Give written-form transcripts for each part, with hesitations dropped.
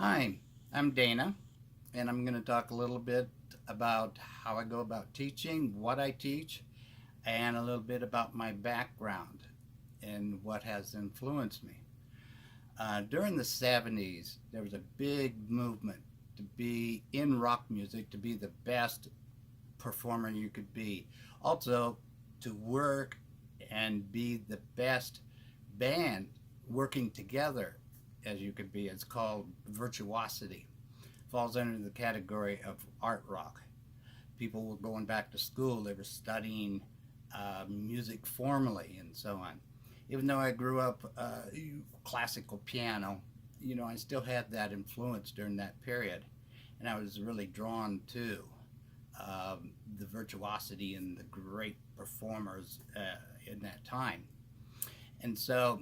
Hi, I'm Dana, and I'm going to talk a little bit about how I go about teaching, what I teach, and a little bit about my background and what has influenced me. During the 70s, there was a big movement to be in rock music, to be the best performer you could be. Also, to work and be the best band working together as you could be. It's called virtuosity. Falls under the category of art rock. People were going back to school, they were studying music formally and so on. Even though I grew up classical piano, I still had that influence during that period. And I was really drawn to the virtuosity and the great performers in that time. And so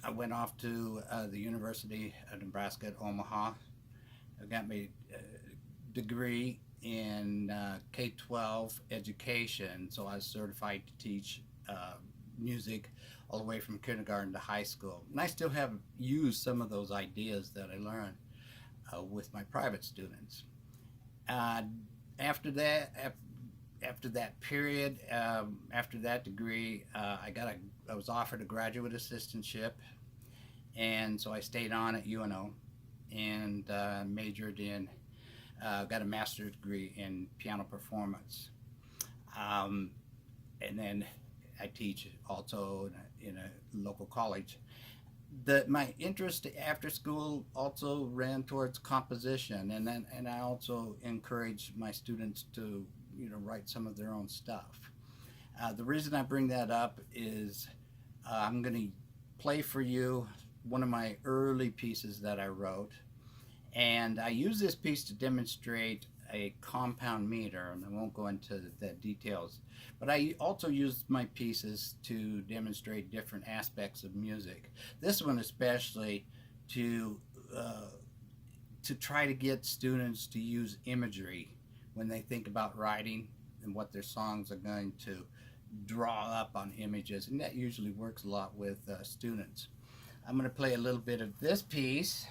I went off to the University of Nebraska at Omaha. I got my degree in K 12 education, so I was certified to teach music all the way from kindergarten to high school. And I still have used some of those ideas that I learned with my private students. Uh, after that, after that period, after that degree, I was offered a graduate assistantship, and so I stayed on at UNO and majored in, got a master's degree in piano performance. Um, and then I teach also in a local college. My interest after school also ran towards composition, and I also encourage my students to write some of their own stuff. The reason I bring that up is I'm going to play for you one of my early pieces that I wrote. And I use this piece to demonstrate a compound meter, and I won't go into the details. But I also use my pieces to demonstrate different aspects of music. This one especially to uh, to try to get students to use imagery when they think about writing and what their songs are going to draw up on images, and that usually works a lot with students. I'm going to play a little bit of this piece.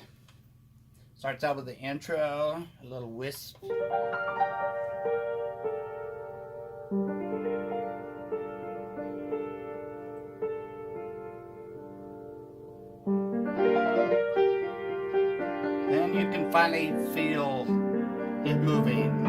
Starts out with the intro, a little wisp. Then you can finally feel it moving.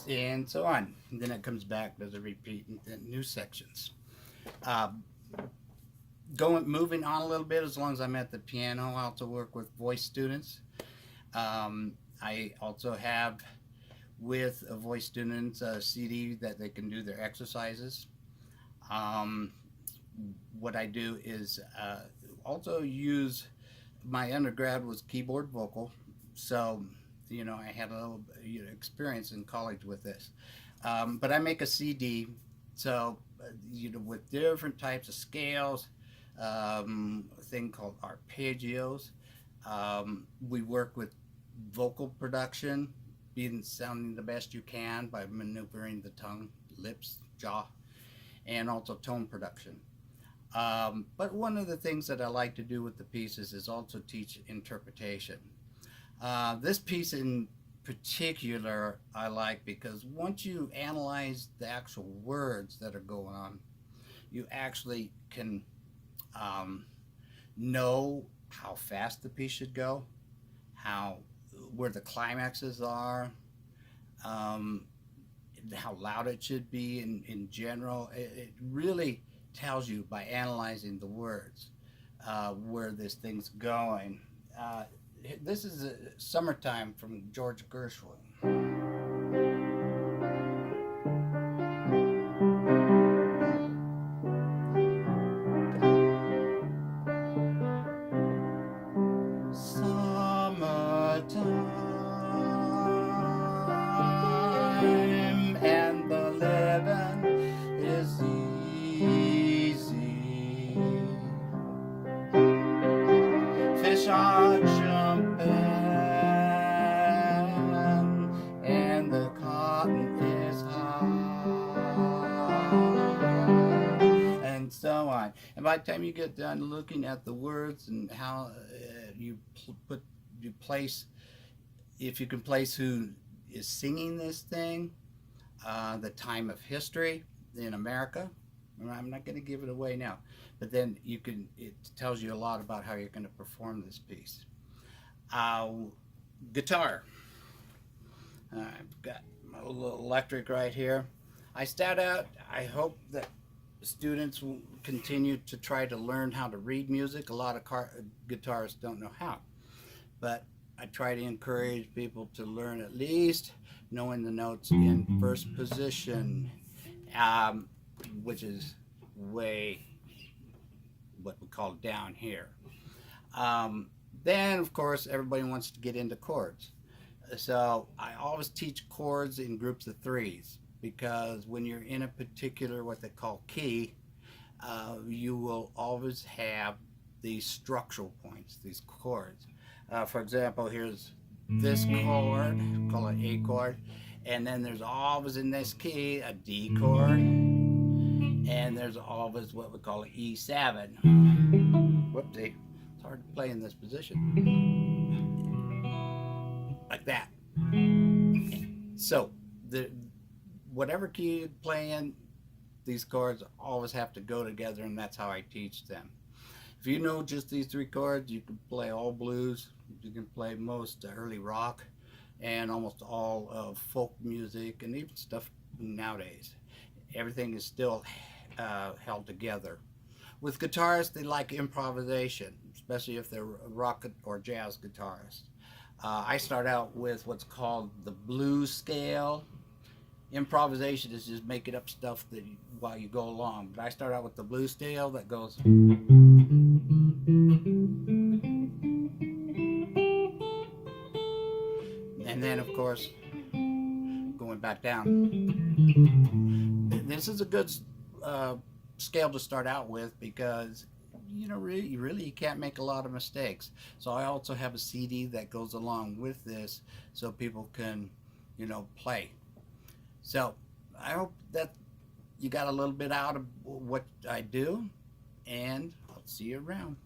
And so on. And then it comes back, does a repeat in the new sections. Uh, moving on a little bit, as long as I'm at the piano, I also work with voice students. I also have with voice students a CD that they can do their exercises. Um, what I do is also use my undergrad was keyboard vocal, so I had a little experience in college with this. But I make a CD, so with different types of scales, a thing called arpeggios. We work with vocal production, being sounding the best you can by maneuvering the tongue, lips, jaw, and also tone production. But one of the things that I like to do with the pieces is also teach interpretation. This piece in particular I like because once you analyze the actual words that are going on, you actually can um, know how fast the piece should go, how where the climaxes are, um, how loud it should be in general. It really tells you by analyzing the words where this thing's going. Uh, this is Summertime from George Gershwin. Summertime and the living is easy. Fish are jumping and the cotton is high, and so on. And by the time you get done looking at the words and how you place, if you can place who is singing this thing, the time of history in America. I'm not going to give it away now, but then it tells you a lot about how you're going to perform this piece. Guitar. I've got my little electric right here. I start out, I hope that students will continue to try to learn how to read music. A lot of guitarists don't know how, but I try to encourage people to learn at least knowing the notes in first position, which is way what we call down here. Then, of course, everybody wants to get into chords. So I always teach chords in groups of threes, because when you're in a particular, what they call key, you will always have these structural points, these chords. For example, here's this chord, call it A chord, and then there's always in this key a D chord, and there's always what we call an E7. Whoopsie, it's hard to play in this position. Like that. So, whatever key you play in, these chords always have to go together, and that's how I teach them. If you know just these three chords, you can play all blues, you can play most early rock, and almost all of folk music, and even stuff nowadays. Everything is still held together. With guitarists, they like improvisation, especially if they're rock or jazz guitarists. I start out with what's called the blues scale. Improvisation is just making up stuff while you go along. But I start out with the blues scale that goes. And then, of course, going back down. This is a good scale to start out with, because really you can't make a lot of mistakes. So I also have a CD that goes along with this, so people can play. So I hope that you got a little bit out of what I do, and I'll see you around.